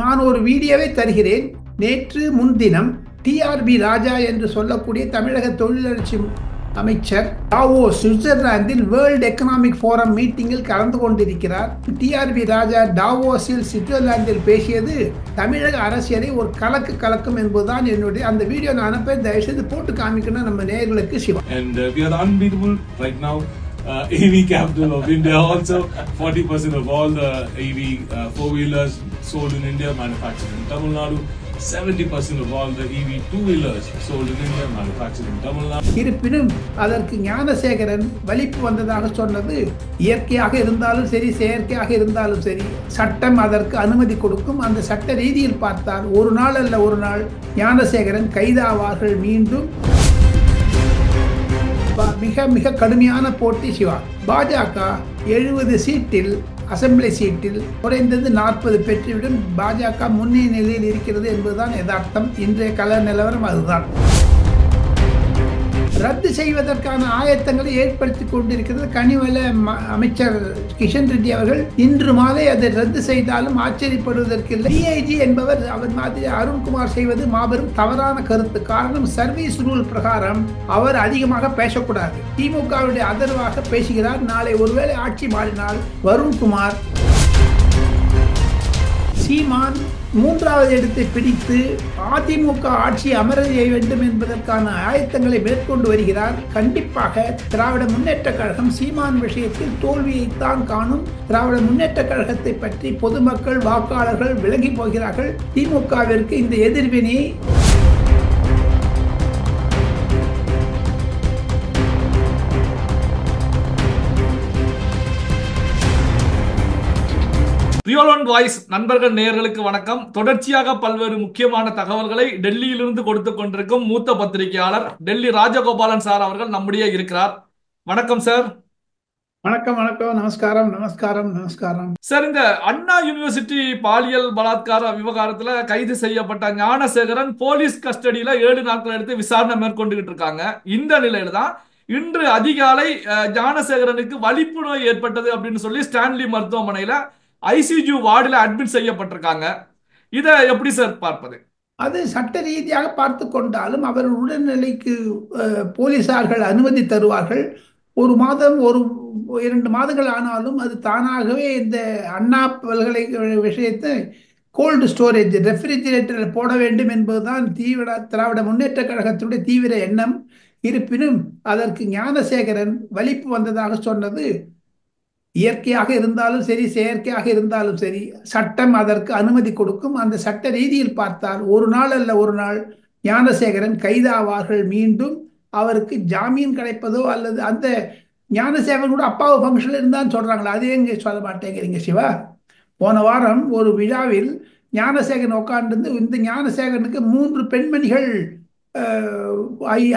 நான் ஒரு வீடியோவை தருகிறேன். நேற்று முன்தினம் டிஆர்பி ராஜா என்று சொல்லக்கூடிய தமிழக தொழிலரசு அமைச்சர் டாவோஸ் சுவிட்சர்லாந்தில் வேர்ல்ட் எக்கனாமிக் ஃபோரம் மீட்டிங்கில் கலந்து கொண்டிருக்கிறார். டிஆர்பி ராஜா டாவோஸில் சுவிட்சர்லாந்தில் பேசியது தமிழக அரசியலை ஒரு கலக்கு கலக்கும் என்பதுதான் என்னுடைய அந்த வீடியோ. நான் அனுப்ப தயவுசெய்து போட்டு காமிக்கணும் நம்ம நேயர்களுக்கு. Siva and we are unbeatable right now. EV capital of India. Also, 40% of all the EV four-wheelers sold in India manufactured in Tamil Nadu. 70% of all the EV two-wheelers sold in India manufactured in Tamil Nadu. இருப்பினும் அதற்கு ஞானசேகரன் வலிப்பு வந்ததாக சொன்னது இயற்கையாக இருந்தாலும் சரி, செயற்கையாக இருந்தாலும் சரி, சட்டம் அதற்கு அனுமதி கொடுக்கும். அந்த சட்ட ரீதியில் பார்த்தால் ஒரு நாள் அல்ல ஒரு நாள் ஞானசேகரன் கைதாவார்கள். மீண்டும் மிக மிக கடுமையான போட்டி. சிவா பாஜக 70 சீட்டில் அசெம்பிளி சீட்டில் குறைந்தது 40 பெற்றுவிடும். பாஜக முன்னணி நிலையில் இருக்கிறது என்பதுதான் யதார்த்தம். இன்றைய கள நிலவரம் அதுதான். ரத்து செய்வதற்கான ஆயத்தங்களை ஏற்படுத்திக் கொண்டிருக்கிறது கனிவள அமைச்சர் கிஷன் ரெட்டி அவர்கள். இன்று மாலை அதை ரத்து செய்தாலும் ஆச்சரியப்படுவதற்கில்லை. டிஐஜி என்பவர் அவர் மாதிரி அருண்குமார் செய்வது மாபெரும் தவறான கருத்து. காரணம், சர்வீஸ் ரூல் பிரகாரம் அவர் அதிகமாக பேசக்கூடாது. திமுகவுடைய ஆதரவாக பேசுகிறார். நாளை ஒருவேளை ஆட்சி மாறினால் வருண்குமார், சீமான் மூன்றாவது இடத்தை பிடித்து அதிமுக ஆட்சி அமர செய்ய வேண்டும் என்பதற்கான ஆயத்தங்களை மேற்கொண்டு வருகிறார். கண்டிப்பாக திராவிட முன்னேற்ற கழகம் சீமான் விஷயத்தில் தோல்வியைத்தான் காணும். திராவிட முன்னேற்ற கழகத்தை பற்றி பொதுமக்கள், வாக்காளர்கள் விலகி போகிறார்கள். திமுகவிற்கு இந்த எதிர்வினை ரியல் ஒன் வாய்ஸ் நண்பர்கள் நேயர்களுக்கு வணக்கம். தொடர்ச்சியாக பல்வேறு முக்கியமான தகவல்களை டெல்லியிலிருந்து கொடுத்து கொண்டிருக்கும் மூத்த பத்திரிகையாளர் டெல்லி ராஜகோபாலன் சார் அவர்கள் நம்முடைய இருக்கிறார். வணக்கம் சார். வணக்கம் வணக்கம், நமஸ்காரம் நமஸ்காரம் நமஸ்காரம். சார், இந்த அண்ணா யூனிவர்சிட்டி பாலியல் பலாத்கார விவகாரத்துல கைது செய்யப்பட்ட ஞானசேகரன் போலீஸ் கஸ்டடியில 7 நாட்கள் எடுத்து விசாரணை மேற்கொண்டுகிட்டு இருக்காங்க. இந்த நிலையில தான் இன்று அதிகாலை ஞானசேகரனுக்கு வலிப்பு நோய் ஏற்பட்டது அப்படின்னு சொல்லி ஸ்டான்லி மருத்துவமனையில ஐசியூ வார்டில் அட்மிட் செய்யப்பட்டிருக்காங்க. இதை எப்படி சார் பார்ப்பது? அது சட்ட ரீதியாக பார்த்து கொண்டாலும் அவர் உடல்நிலைக்கு போலீசார்கள் அனுமதி தருவார்கள். ஒரு மாதம் 2 மாதங்கள் ஆனாலும் அது தானாகவே இந்த அண்ணா பல்கலைக்கழக விஷயத்தை கோல்டு ஸ்டோரேஜ் ரெஃப்ரிஜிரேட்டரில் போட வேண்டும் என்பதுதான் திராவிட முன்னேற்ற கழகத்தினுடைய தீவிர எண்ணம். இருப்பினும் அதற்கு ஞானசேகரன் வலிப்பு வந்ததாக சொன்னது இயற்கையாக இருந்தாலும் சரி, செயற்கையாக இருந்தாலும் சரி, சட்டம் அதற்கு அனுமதி கொடுக்கும். அந்த சட்ட ரீதியில் பார்த்தால் ஒரு நாள் அல்ல ஒரு நாள் ஞானசேகரன் கைதாவார்கள். மீண்டும் அவருக்கு ஜாமீன் கிடைப்பதோ அல்லது அந்த ஞானசேகரன் கூட அப்பாவு ஃபங்க்ஷனில் இருந்தான்னு சொல்றாங்களா, அதே எங்க சொல்ல மாட்டேங்கிறீங்க சிவா. போன வாரம் ஒரு விழாவில் ஞானசேகரன் உட்கார்ந்து இந்த ஞானசேகரனுக்கு 3 பெண்மணிகள்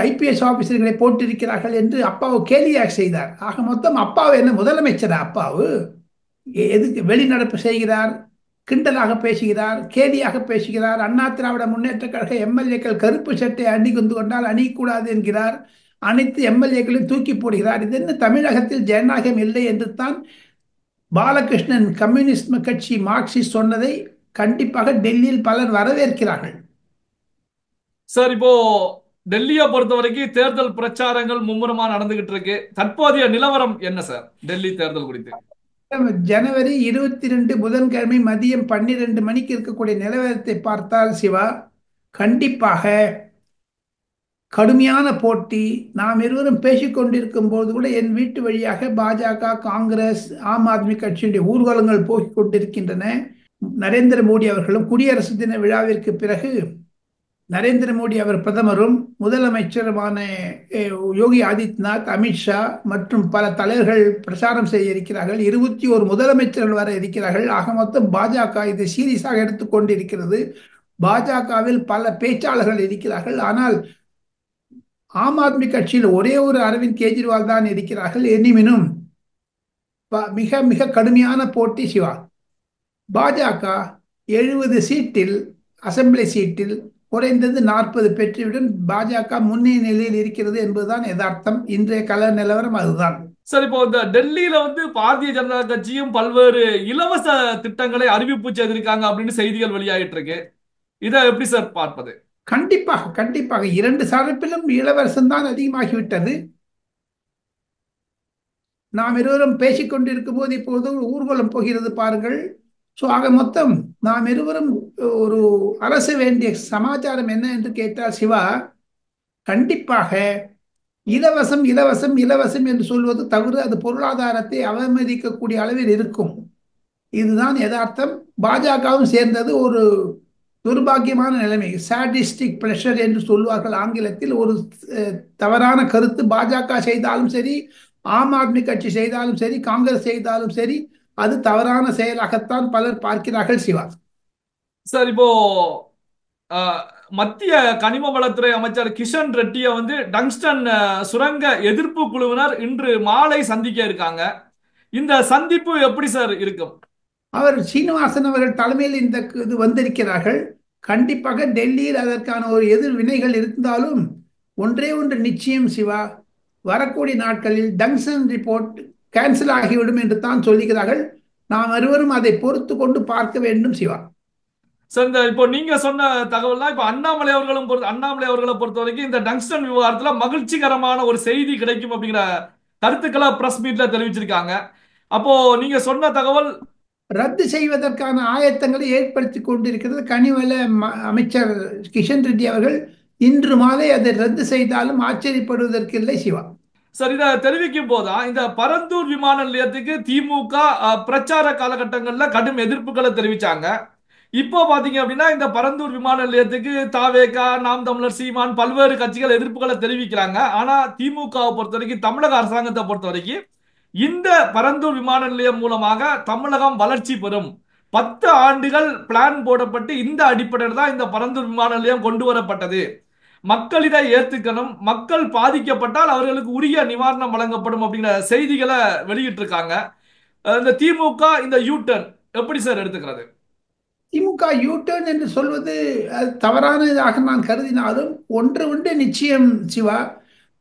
ஐபிஎஸ் ஆபீசர்களை போட்டிருக்கிறார்கள் என்று அப்பாவு கேலியாக செய்தார். ஆக மொத்தம் அப்பாவு என்ன முதலமைச்சரா? அப்பாவு எதுக்கு வெளிநடப்பு செய்கிறார்? கிண்டலாக பேசுகிறார், கேலியாக பேசுகிறார். அண்ணா திராவிட முன்னேற்ற கழக எம்எல்ஏக்கள் கருப்பு சட்டை அணிந்து கொண்டால் அணியக்கூடாது என்கிறார். அனைத்து எம்எல்ஏக்களையும் தூக்கி போடுகிறார். இது என்ன தமிழகத்தில் ஜனநாயகம் இல்லை என்று தான் பாலகிருஷ்ணன் கம்யூனிஸ்ட் கட்சி மார்க்சிஸ்ட் சொன்னதை கண்டிப்பாக டெல்லியில் பலர் வரவேற்கிறார்கள். சார், இப்போ டெல்லியை பொறுத்த வரைக்கும் தேர்தல் பிரச்சாரங்கள் மும்முரமா நடந்துகிட்டு இருக்கு. தற்போதைய நிலவரம் என்ன சார் டெல்லி தேர்தல் குறித்து? ஜனவரி 22 புதன்கிழமை மதியம் 12 மணிக்கு இருக்கக்கூடிய நிலவரத்தை பார்த்தால் சிவா, கண்டிப்பாக கடுமையான போட்டி. நாம் இருவரும் பேசிக்கொண்டிருக்கும் போது கூட என் வீட்டு வழியாக பாஜக, காங்கிரஸ், ஆம் ஆத்மி கட்சியுடைய ஊர்வலங்கள் போய்க் கொண்டிருக்கின்றன. நரேந்திர மோடி அவர்களும் குடியரசு தின விழாவிற்கு பிறகு நரேந்திர மோடி அவர் பிரதமரும் முதலமைச்சருமான யோகி ஆதித்யநாத், அமித்ஷா மற்றும் பல தலைவர்கள் பிரச்சாரம் செய்ய இருக்கிறார்கள். 21 முதலமைச்சர்கள் வர இருக்கிறார்கள். ஆக மொத்தம் பாஜக இதை சீரியஸாக எடுத்துக்கொண்டிருக்கிறது. பாஜகவில் பல பேச்சாளர்கள் இருக்கிறார்கள். ஆனால் ஆம் ஆத்மி கட்சியில் ஒரே ஒரு அரவிந்த் கெஜ்ரிவால் தான் இருக்கிறார்கள். எனினும் மிக மிக கடுமையான போட்டி சிவா. பாஜக 70 சீட்டில் அசெம்பிளி சீட்டில் குறைந்தது 40 பெற்றுவிடும் பாஜக முன்னணி நிலையில் இருக்கிறது என்பதுதான் யதார்த்தம். இன்றைய கள நிலவரம் அதுதான். சார், இப்போ இந்த டெல்லியில வந்து பாரதிய ஜனதா கட்சியும் பல்வேறு இலவச திட்டங்களை அறிவிப்பு செய்திருக்காங்க அப்படின்னு செய்திகள் வெளியாகிட்டு இருக்கு. இதை எப்படி சார் பார்ப்பது? கண்டிப்பாக கண்டிப்பாக இரண்டு தரப்பிலும் இளவரசன் தான் அதிகமாகிவிட்டது. நாம் இருவரும் பேசிக் கொண்டிருக்கும் போது இப்போது ஒரு ஊர்வலம் போகிறது பாருங்கள். ஸோ ஆக மொத்தம் நாம் இருவரும் ஒரு அரசு வேண்டிய சமாச்சாரம் என்ன என்று கேட்டால் சிவா, கண்டிப்பாக இலவசம் இலவசம் இலவசம் என்று சொல்வது தவிர அது பொருளாதாரத்தை அவமதிக்கக்கூடிய அளவில் இருக்கும். இதுதான் யதார்த்தம். பாஜகவும் சேர்ந்தது ஒரு துர்பாக்கியமான நிலைமை. சாடிஸ்டிக் பிரஷர் என்று சொல்வார்கள் ஆங்கிலத்தில். ஒரு தவறான கருத்து பாஜக செய்தாலும் சரி, ஆம் ஆத்மி கட்சி செய்தாலும் சரி, காங்கிரஸ் செய்தாலும் சரி, அது தவறான செயலாகத்தான் பலர் பார்க்கிறார்கள் சிவா. சார், இப்போ அஹ், மத்திய கனிம வளத்துறை அமைச்சர் கிஷன் ரெட்டியை வந்து டங்ஸ்டன் சுரங்க எதிர்ப்பு குழுவினர் இன்று மாலை சந்திக்க இருக்காங்க. இந்த சந்திப்பு எப்படி சார் இருக்கும்? அவர் சீனிவாசன் அவர்கள் தலைமையில் இந்த இது வந்திருக்கிறார்கள். கண்டிப்பாக டெல்லியில் அதற்கான ஒரு எதிர்வினைகள் இருந்தாலும் ஒன்றே ஒன்று நிச்சயம் சிவா, வரக்கூடிய நாட்களில் டங்ஸ்டன் ரிப்போர்ட் கேன்சல் ஆகிவிடும் என்று தான் சொல்லுகிறார்கள். நாம் இருவரும் அதை பொறுத்து கொண்டு பார்க்க வேண்டும் சிவா. சார், இந்த இப்போ நீங்க சொன்ன தகவல்லாம் இப்ப அண்ணாமலை அவர்களை பொறுத்த வரைக்கும் இந்த டங்ஸ்டன் விவகாரத்துல மகிழ்ச்சிகரமான ஒரு செய்தி கிடைக்கும் அப்படிங்கிற கருத்துக்களை பிரஸ் மீட்ல தெரிவிச்சிருக்காங்க. அப்போ நீங்க சொன்ன தகவல் ரத்து செய்வதற்கான ஆயத்தங்களை ஏற்படுத்தி கொண்டிருக்கிறது கனிவள அமைச்சர் கிஷன் ரெட்டி அவர்கள். இன்று மாலை அதை ரத்து செய்தாலும் ஆச்சரியப்படுவதற்கு இல்லை சிவா. சார், இதை தெரிவிக்கும் போதான் இந்த பரந்தூர் விமான நிலையத்துக்கு திமுக பிரச்சார காலகட்டங்களில் கடும் எதிர்ப்புகளை தெரிவிச்சாங்க. இப்போ பாத்தீங்க அப்படின்னா இந்த பரந்தூர் விமான நிலையத்துக்கு தாவேகா, நாம் தமிழர், சீமான் பல்வேறு கட்சிகள் எதிர்ப்புகளை தெரிவிக்கிறாங்க. ஆனா திமுகவை பொறுத்த வரைக்கும், தமிழக அரசாங்கத்தை பொறுத்த வரைக்கும் இந்த பரந்தூர் விமான நிலையம் மூலமாக தமிழகம் வளர்ச்சி பெறும், 10 ஆண்டுகள் பிளான் போடப்பட்டு இந்த அடிப்படையில் தான் இந்த பரந்தூர் விமான நிலையம் கொண்டு வரப்பட்டது, மக்கள் இதை ஏத்துக்கணும், மக்கள் பாதிக்கப்பட்டால் அவர்களுக்கு உரிய நிவாரணம் வழங்கப்படும் அப்படிங்கிற செய்திகளை வெளியிட்டு இருக்காங்க. இந்த திமுக இந்த யூ டர்ன் எப்படி சார் எடுத்துக்கிறது? திமுக யூட்டர்ன் என்று சொல்வது அது தவறானதாக நான் கருதினாலும் ஒன்று உண்டு நிச்சயம் சிவா,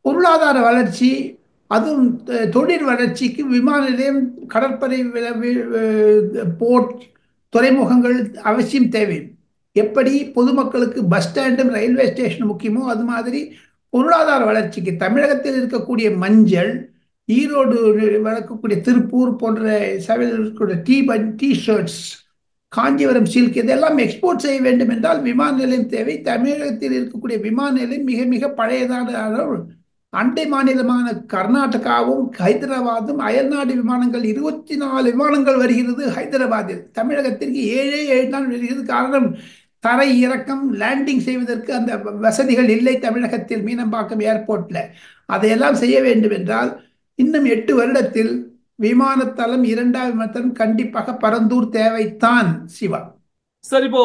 பொருளாதார வளர்ச்சி, அதுவும் தொழில் வளர்ச்சிக்கு விமான நிலையம், கடற்படை, போர்ட், துறைமுகங்கள் அவசியம் தேவை. எப்படி பொதுமக்களுக்கு பஸ் ஸ்டாண்டும் ரயில்வே ஸ்டேஷன் முக்கியமோ அது மாதிரி பொருளாதார வளர்ச்சிக்கு தமிழகத்தில் இருக்கக்கூடிய மஞ்சள், ஈரோடு வளர்க்கக்கூடிய திருப்பூர் போன்ற சமையல் டீ ஷர்ட்ஸ், காஞ்சிபுரம் சில்க், இதெல்லாம் எக்ஸ்போர்ட் செய்ய வேண்டும் என்றால் விமான நிலையம் தேவை. தமிழகத்தில் இருக்கக்கூடிய விமான நிலையம் மிக மிக பழையதான அண்டை மாநிலமான கர்நாடகாவும் ஹைதராபாத்தும் அயல்நாடு விமானங்கள் 24 விமானங்கள் வருகிறது ஹைதராபாத்தில். தமிழகத்திற்கு 7 தான் வருகிறது. காரணம், தரை இறக்கம் லேண்டிங் செய்வதற்கு அந்த வசதிகள் இல்லை தமிழகத்தில் மீனம்பாக்கம் ஏர்போர்ட்ல. அதையெல்லாம் செய்ய வேண்டும் என்றால் இன்னும் 8 வருடத்தில் விமானத்தளம், 2வது விமானத்தளம் கண்டிப்பாக பரந்தூர் தேவைத்தான் சிவா. சார், இப்போ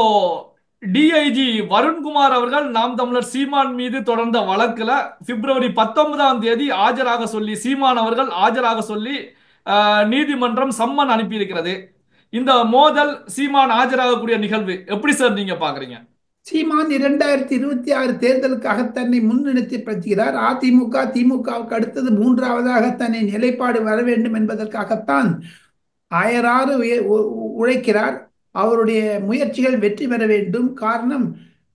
டிஐஜி வருண்குமார் அவர்கள் நாம் தமிழர் சீமான் மீது தொடர்ந்த வழக்குல பிப்ரவரி 19ஆம் தேதி ஆஜராக சொல்லி, சீமான் அவர்கள் ஆஜராக சொல்லி நீதிமன்றம் சம்மன் அனுப்பியிருக்கிறது. இந்த மோதல், சீமான் ஆஜராகக்கூடிய நிகழ்வு எப்படி சார் நீங்க பாக்குறீங்க? சீமான் 2026 தேர்தலுக்காக தன்னை முன்னிறுத்திப்படுத்துகிறார். அதிமுக திமுகவுக்கு அடுத்தது 3வதாக தன்னை நிலைப்பாடு வர வேண்டும் என்பதற்காகத்தான் அயராறு உழைக்கிறார். அவருடைய முயற்சிகள் வெற்றி பெற வேண்டும். காரணம்,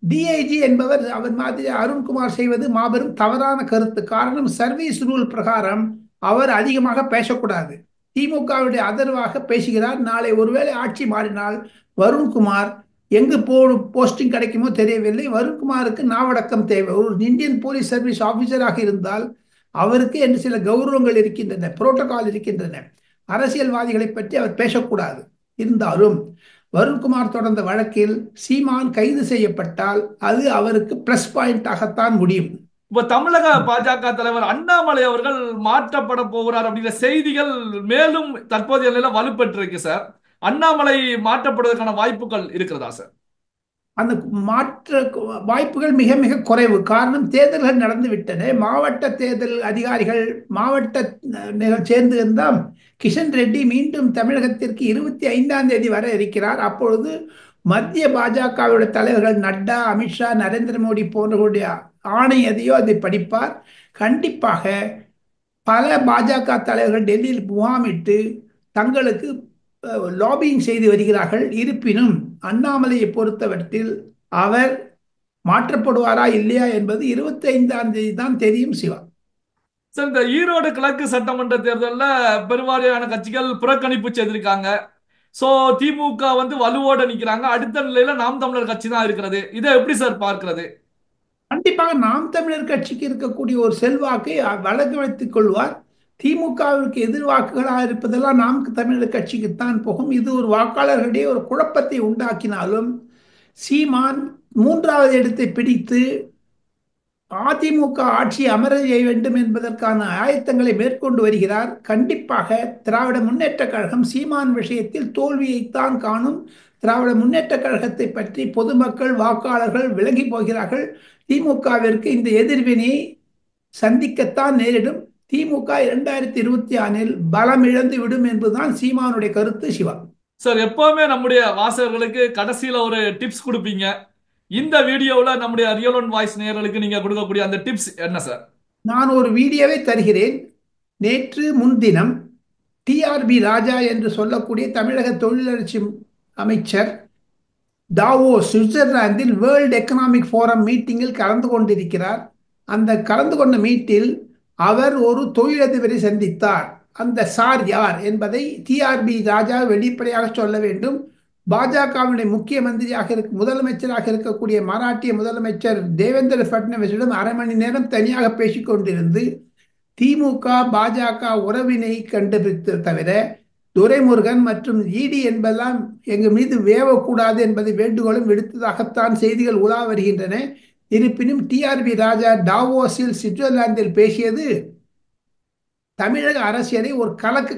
டிஐஜி என்பவர் அவர் மாதிரி அருண்குமார் செய்வது மாபெரும் தவறான கருத்து. காரணம், சர்வீஸ் ரூல் பிரகாரம் அவர் அதிகமாக பேசக்கூடாது. திமுகவுடைய ஆதரவாக பேசுகிறார். நாளை ஒருவேளை ஆட்சி மாறினால் வருண்குமார் எங்கு போஸ்டிங் கிடைக்குமோ தெரியவில்லை. வருண்குமாருக்கு நாவடக்கம் தேவை. ஒரு இந்தியன் போலீஸ் சர்வீஸ் ஆபீசராக இருந்தால் அவருக்கு என்று சில கௌரவங்கள் இருக்கின்றன, புரோட்டோகால் இருக்கின்றன. அரசியல்வாதிகளை பற்றி அவர் பேசக்கூடாது. இருந்தாலும் வருண்குமார் தொடர்ந்த வழக்கில் சீமான் கைது செய்யப்பட்டால் அது அவருக்கு பிளஸ் பாயிண்டாகத்தான் முடியும். இப்ப தமிழக பாஜக தலைவர் அண்ணாமலை அவர்கள் மாற்றப்பட போகிறார் அப்படிங்கிற செய்திகள் மேலும் தற்போதைய நிலையில வலுப்பெற்று இருக்கு சார். அண்ணாமலை மாற்றப்படுவதற்கான வாய்ப்புகள் இருக்கிறதா சார்? அந்த மாற்ற வாய்ப்புகள் மிக மிக குறைவு. காரணம், தேர்தல்கள் நடந்து விட்டன. மாவட்ட தேர்தல் அதிகாரிகள் மாவட்ட சேர்ந்து இருந்தால் கிஷன் ரெட்டி மீண்டும் தமிழகத்திற்கு 25ஆம் தேதி வர இருக்கிறார். அப்பொழுது மத்திய பாஜகவுடைய தலைவர்கள் நட்டா, அமித்ஷா, நரேந்திர மோடி போன்றவர்களுடைய ஆணை எதையோ அதை படிப்பார். கண்டிப்பாக பல பாஜக தலைவர்கள் டெல்லியில் முகாமிட்டு தங்களுக்கு லாபியிங் செய்து வருகிறார்கள். இருப்பினும் அண்ணாமலையை பொறுத்தவற்றில் அவர் மாற்றப்படுவாரா இல்லையா என்பது 25ஆம் தேதி தான் தெரியும் சிவா. சார், இந்த ஈரோடு கிழக்கு சட்டமன்ற தேர்தலில் பெருவாரியான கட்சிகள் புறக்கணிப்பு செய்திருக்காங்க. சோ திமுக வந்து வலுவோட நிக்கிறாங்க. அடுத்த நிலையில நாம் தமிழர் கட்சி தான் இருக்கிறது. இதை எப்படி சார் பார்க்கிறது? கண்டிப்பாக நாம் தமிழர் கட்சிக்கு இருக்கக்கூடிய ஒரு செல்வாக்கை வழக்கு வைத்துக் கொள்வார். திமுகவிற்கு எதிர்வாக்குகளாக இருப்பதெல்லாம் நாம் தமிழர் கட்சிக்குத்தான் போகும். இது ஒரு வாக்காளர்களிடையே ஒரு குழப்பத்தை உண்டாக்கினாலும் சீமான் 3வது இடத்தை பிடித்து அதிமுக ஆட்சி அமர செய்ய வேண்டும் என்பதற்கான ஆயத்தங்களை மேற்கொண்டு வருகிறார். கண்டிப்பாக திராவிட முன்னேற்ற கழகம் சீமான் விஷயத்தில் தோல்வியைத்தான் காணும். திராவிட முன்னேற்ற கழகத்தை பற்றி பொதுமக்கள் வாக்காளர்கள் விலகி போகிறார்கள். திமுகவிற்கு இந்த எதிர்வினையை சந்திக்கத்தான் நேரிடும். திமுக 2026 பலம் இழந்து விடும் என்பதுதான் சீமானுடைய கருத்து சிவா. சார், எப்பவுமே நம்முடைய வாசகர்களுக்கு கடைசியில ஒரு டிப்ஸ் கொடுப்பீங்க. இந்த வீடியோவுல நம்முடைய ரியல் ஒன் வாய்ஸ் நேயர்களுக்கு நீங்க கொடுக்கக்கூடிய அந்த டிப்ஸ் என்ன சார்? நான் ஒரு வீடியோவை தருகிறேன். நேற்று முன்தினம் டிஆர்பி ராஜா என்று சொல்லக்கூடிய தமிழக தொழிலரசு அமைச்சர் டாவோஸ் சுவிட்சர்லாந்தில் வேர்ல்டு எக்கனாமிக் ஃபோரம் மீட்டிங்கில் கலந்து கொண்டிருக்கிறார். அந்த கலந்து கொண்ட மீட்டில் அவர் ஒரு தொழிலதிபரை சந்தித்தார். அந்த சார் யார் என்பதை டிஆர்பி ராஜா வெளிப்படையாக சொல்ல வேண்டும். பாஜகவினுடைய முக்கிய மந்திரியாக முதலமைச்சராக இருக்கக்கூடிய மராட்டிய முதலமைச்சர் தேவேந்திர பட்னவிஸிடம் 1/2 மணி நேரம் தனியாக பேசிக் கொண்டிருந்து திமுக பாஜக உறவினை கண்டுபிடித்த தவிர துரைமுருகன் மற்றும் இடி என்பதெல்லாம் எங்கள் மீது வேவக்கூடாது என்பதை வேண்டுகோளும் விடுத்ததாகத்தான் செய்திகள் உலா வருகின்றன. இருப்பினும் டிஆர்பி ராஜா டாவோஸில் சுவிட்சர்லாந்தில் பேசியது தமிழக அரசியலை ஒரு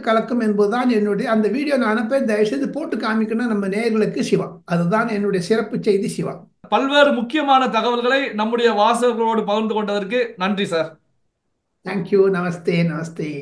கலக்கும் என்பதுதான் என்னுடைய அந்த வீடியோ நான் அனுப்ப தயவுசெய்து போட்டு காமிக்கணும் நம்ம நேயர்களுக்கு சிவா. அதுதான் என்னுடைய சிறப்பு செய்தி சிவா. பல்வேறு முக்கியமான தகவல்களை நம்முடைய வாசகர்களோடு பகிர்ந்து கொண்டதற்கு நன்றி சார். தேங்க்யூ. நமஸ்தே நமஸ்தே.